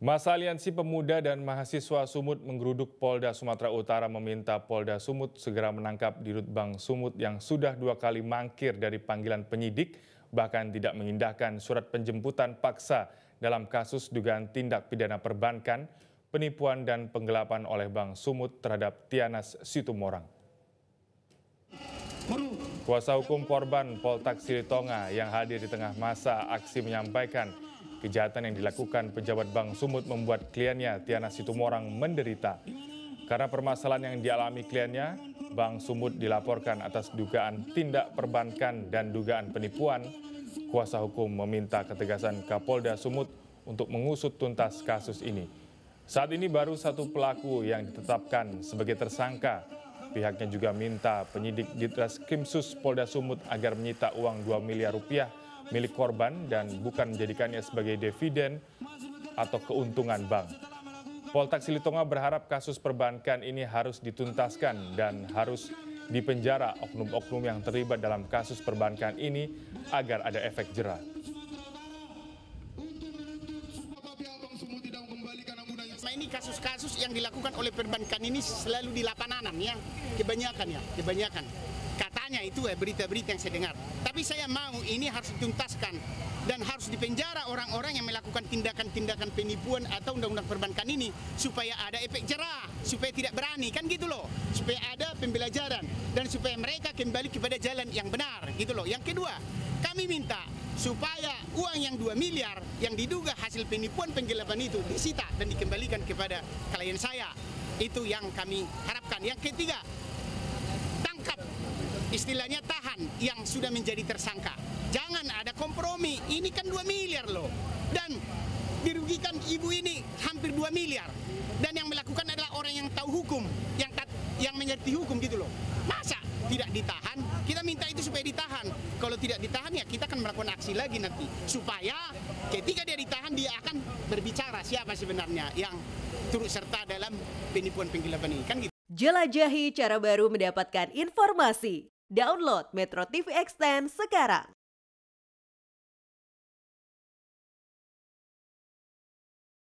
Masa Aliansi Pemuda dan Mahasiswa Sumut menggeruduk Polda Sumatera Utara meminta Polda Sumut segera menangkap Dirut Bank Sumut yang sudah 2 kali mangkir dari panggilan penyidik, bahkan tidak mengindahkan surat penjemputan paksa dalam kasus dugaan tindak pidana perbankan, penipuan dan penggelapan oleh Bank Sumut terhadap Tianas Situmorang. Kuasa hukum korban Poltak Silitonga yang hadir di tengah masa aksi menyampaikan kejahatan yang dilakukan pejabat Bank Sumut membuat kliennya Tianas Situmorang menderita. Karena permasalahan yang dialami kliennya, Bank Sumut dilaporkan atas dugaan tindak perbankan dan dugaan penipuan. Kuasa hukum meminta ketegasan Kapolda Sumut untuk mengusut tuntas kasus ini. Saat ini baru 1 pelaku yang ditetapkan sebagai tersangka. Pihaknya juga minta penyidik Ditreskrimsus Polda Sumut agar menyita uang 2 miliar rupiah milik korban dan bukan menjadikannya sebagai dividen atau keuntungan bank. Poltak Silitonga berharap kasus perbankan ini harus dituntaskan dan harus dipenjara oknum-oknum yang terlibat dalam kasus perbankan ini agar ada efek jera. Ini kasus-kasus yang dilakukan oleh perbankan ini selalu di lapangan ya, kebanyakan. Katanya itu berita-berita yang saya dengar. Tapi saya mau ini harus dituntaskan dan harus dipenjara orang-orang yang melakukan tindakan-tindakan penipuan atau undang-undang perbankan ini supaya ada efek jera, supaya tidak berani kan gitu loh, supaya ada pembelajaran dan supaya mereka kembali kepada jalan yang benar gitu loh. Yang kedua, kami minta supaya uang yang 2 miliar yang diduga hasil penipuan penggelapan itu disita dan dikembalikan kepada klien saya. Itu yang kami harapkan. Yang ketiga, tangkap, istilahnya tahan yang sudah menjadi tersangka. Jangan ada kompromi, ini kan 2 miliar loh. Dan dirugikan ibu ini hampir 2 miliar. Dan yang melakukan adalah orang yang tahu hukum, yang mengerti hukum gitu loh. Masa tidak ditahan? Kita minta itu supaya ditahan. Kalau tidak ditahan ya kita akan melakukan aksi lagi nanti. Supaya ketika dia ditahan dia akan berbicara siapa sebenarnya yang turut serta dalam penipuan penggelapan ini. Kan gitu. Jelajahi cara baru mendapatkan informasi. Download Metro TV Extend sekarang.